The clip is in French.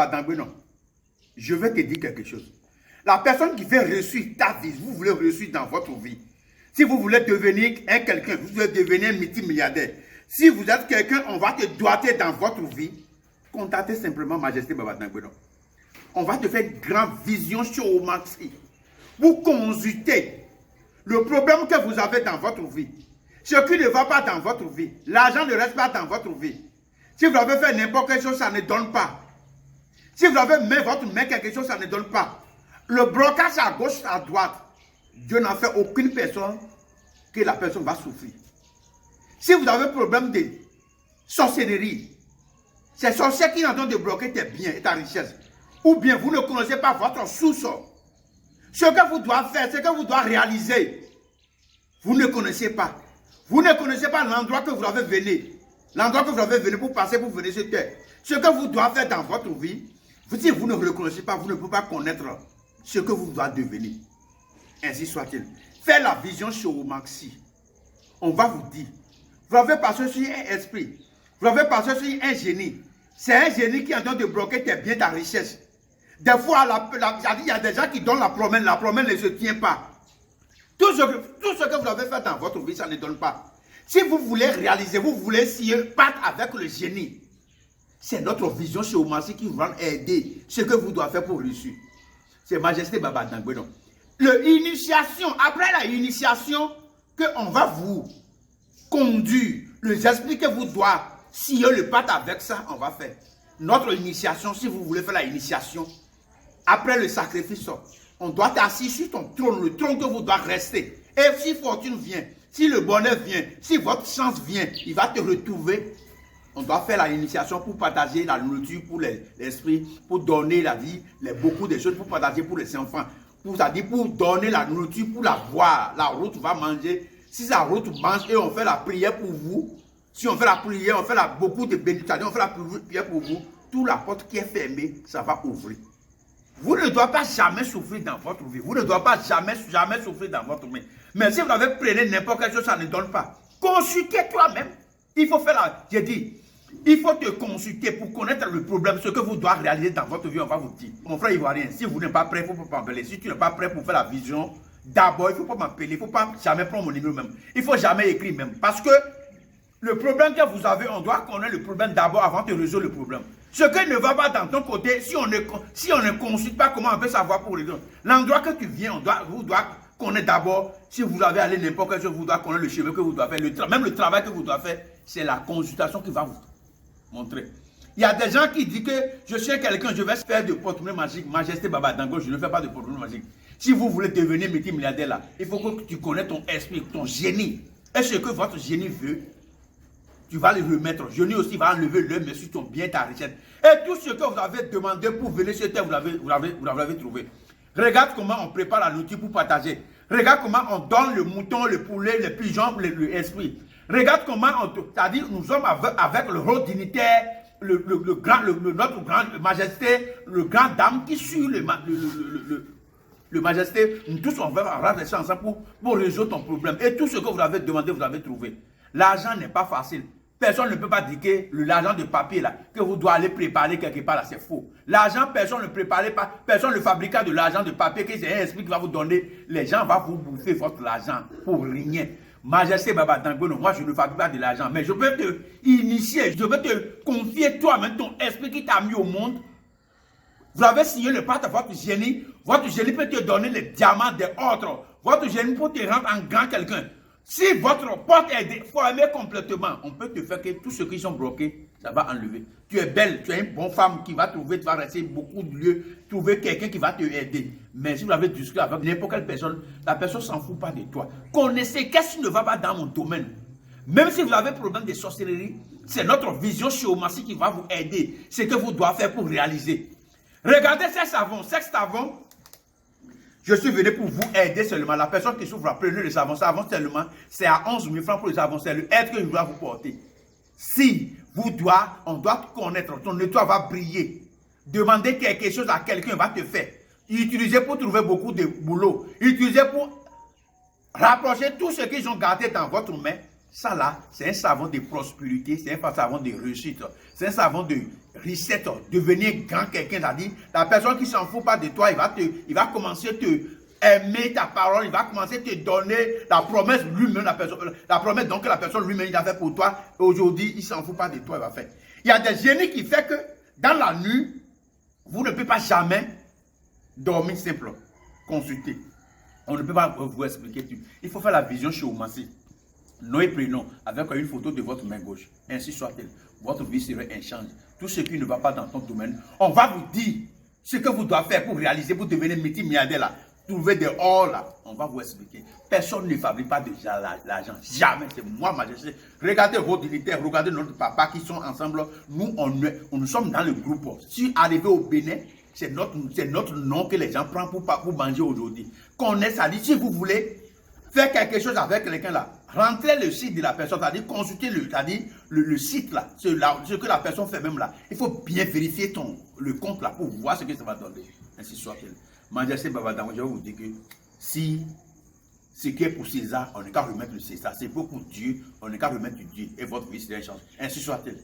Baba Dangbe, non. Je vais te dire quelque chose. La personne qui veut réussir ta vie, vous voulez réussir dans votre vie. Si vous voulez devenir quelqu'un, vous voulez devenir multimilliardaire. Si vous êtes quelqu'un, on va te doiter dans votre vie. Contactez simplement Majesté Baba Dangbe, non. On va te faire une grande vision sur au maxi. Vous consultez le problème que vous avez dans votre vie. Ce qui ne va pas dans votre vie. L'argent ne reste pas dans votre vie. Si vous avez fait n'importe quelle chose, ça ne donne pas. Si vous avez mis votre main quelque chose, ça ne donne pas. Le blocage à gauche, à droite, Dieu n'a fait aucune personne que la personne va souffrir. Si vous avez un problème de sorcellerie, c'est sorcier qui est en train de bloquer tes biens et ta richesse. Ou bien vous ne connaissez pas votre sous-sol. Ce que vous devez faire, ce que vous devez réaliser, vous ne connaissez pas. Vous ne connaissez pas l'endroit que vous avez venu. L'endroit que vous avez venu pour passer, pour venir sur terre. Ce que vous devez faire dans votre vie, si vous ne reconnaissez pas, vous ne pouvez pas connaître ce que vous devez devenir. Ainsi soit-il. Faites la vision sur au maxi. On va vous dire. Vous avez passé sur un esprit. Vous avez passé sur un génie. C'est un génie qui est en train de bloquer tes biens, ta richesse. Des fois, il y a des gens qui donnent la promesse ne se tient pas. Tout ce que vous avez fait dans votre vie, ça ne donne pas. Si vous voulez réaliser, vous voulez battre avec le génie. C'est notre vision chez Omansi qui va aider ce que vous devez faire pour réussir. C'est Majesté Baba Dangbe. L'initiation, après la initiation, qu'on va vous conduire, les esprits que vous devez, si le pacte avec ça, on va faire. Notre initiation, si vous voulez faire la initiation, après le sacrifice, on doit t'asseoir sur ton trône, le trône que vous devez rester. Et si fortune vient, si le bonheur vient, si votre chance vient, il va te retrouver. On doit faire l'initiation pour partager la nourriture pour l'esprit, pour donner la vie, beaucoup de choses, pour partager pour les enfants. C'est-à-dire pour donner la nourriture, pour la boire. La route va manger. Si la route mange et on fait la prière pour vous, si on fait la prière, on fait beaucoup de bénédictions, on fait la prière pour vous, toute la porte qui est fermée, ça va ouvrir. Vous ne doivez pas jamais souffrir dans votre vie. Vous ne doivez pas jamais souffrir dans votre vie. Mais si vous avez pris n'importe quelle chose, ça ne donne pas. Consultez toi-même. Il faut faire la... J'ai dit, il faut te consulter pour connaître le problème, ce que vous devez réaliser dans votre vie, on va vous dire. Mon frère ivoirien, si vous n'êtes pas prêt, il ne faut pas m'appeler. Si tu n'es pas prêt pour faire la vision, d'abord, il ne faut pas m'appeler. Il ne faut pas jamais prendre mon numéro même. Il ne faut jamais écrire même. Parce que le problème que vous avez, on doit connaître le problème d'abord avant de résoudre le problème. Ce qui ne va pas dans ton côté, si on ne consulte pas, comment on peut savoir pour résoudre. L'endroit que tu viens, vous doit connaître d'abord. Si vous avez allé n'importe quel chose, vous devez connaître le chemin que vous devez faire. Même le travail que vous devez faire, c'est la consultation qui va vous montrer. Il y a des gens qui disent que je suis quelqu'un, je vais faire de porte-monnaie magique. Majesté Baba Dangbe, je ne fais pas de porte-monnaie magique. Si vous voulez devenir multimilliardaire là, il faut que tu connaisses ton esprit, ton génie. Est-ce que votre génie veut? Tu vas le remettre. Génie aussi va enlever le mais sur ton bien, ta richesse. Et tout ce que vous avez demandé pour venir sur terre, vous l'avez trouvé. Regarde comment on prépare la nourriture pour partager. Regarde comment on donne le mouton, le poulet, le pigeon, l'esprit. Regarde comment c'est-à-dire nous sommes avec le rôle dignitaire, notre grande majesté, le grand dame qui suit le majesté. Nous tous on va rester ensemble pour résoudre ton problème. Et tout ce que vous avez demandé, vous avez trouvé. L'argent n'est pas facile. Personne ne peut pas dire que l'argent de papier là, que vous devez aller préparer quelque part là, c'est faux. L'argent, personne ne le prépare pas, personne ne fabrique de l'argent de papier, que c'est un esprit qui va vous donner. Les gens vont vous bouffer votre argent pour rien. Majesté Baba Dangbe, moi je ne fabrique pas de l'argent, mais je peux te initier, je peux te confier toi-même ton esprit qui t'a mis au monde. Vous avez signé le pacte à votre génie peut te donner les diamants des autres. Votre génie peut te rendre en grand quelqu'un. Si votre porte est formée complètement, on peut te faire que tous ceux qui sont bloqués, ça va enlever. Tu es belle, tu es une bonne femme qui va trouver, tu vas rester beaucoup de lieux, trouver quelqu'un qui va te aider. Mais si vous avez discuté avec n'importe quelle personne, la personne ne s'en fout pas de toi. Connaissez qu'est-ce qui ne va pas dans mon domaine. Même si vous avez problème de sorcellerie, c'est notre vision chez Omansi qui va vous aider. Ce que vous devez faire pour réaliser. Regardez ces savons, je suis venu pour vous aider seulement. La personne qui souffre, prenez le savon seulement. C'est à 11 000 francs pour le savon. C'est le aide que je dois vous porter. Si on doit connaître, ton étoile va briller. Demandez quelque chose à quelqu'un, va te faire. Utilisez pour trouver beaucoup de boulot. Utilisez pour rapprocher tout ce qu'ils ont gardé dans votre main. Ça là, c'est un savon de prospérité, c'est un savon de réussite, c'est un savon de reset, devenir grand quelqu'un. C'est-à-dire, la personne qui ne s'en fout pas de toi, il va commencer à te aimer ta parole, il va commencer à te donner la promesse lui-même, la promesse donc que la personne lui-même il a fait pour toi. Aujourd'hui, il ne s'en fout pas de toi, il va faire. Il y a des génies qui font que dans la nuit, vous ne pouvez pas jamais dormir simple, consulter. On ne peut pas vous expliquer tout. Il faut faire la vision chez Oumassi. Nom et prénom avec une photo de votre main gauche. Ainsi soit-elle. Votre vie serait un change. Tout ce qui ne va pas dans ton domaine, on va vous dire ce que vous devez faire pour réaliser, pour devenir multimilliardaire là. Trouver des or là. On va vous expliquer. Personne ne fabrique pas déjà l'argent. Jamais. C'est moi, majesté. Regardez vos dignitaires, regardez notre papa qui sont ensemble. Nous sommes dans le groupe. Si arrivé au Bénin, c'est notre nom que les gens prennent pour manger aujourd'hui. Connaissez ça. Si vous voulez faire quelque chose avec quelqu'un là, rentrez le site de la personne, c'est-à-dire consultez le site là, ce que la personne fait même là. Il faut bien vérifier le compte là pour voir ce que ça va donner. Ainsi soit-il. Majesté Babadamo, je vais vous dire que si ce qui est pour César, on n'est qu'à remettre le César. C'est pour Dieu, on n'est qu'à remettre Dieu et votre vie c'est un change. Ainsi soit-il.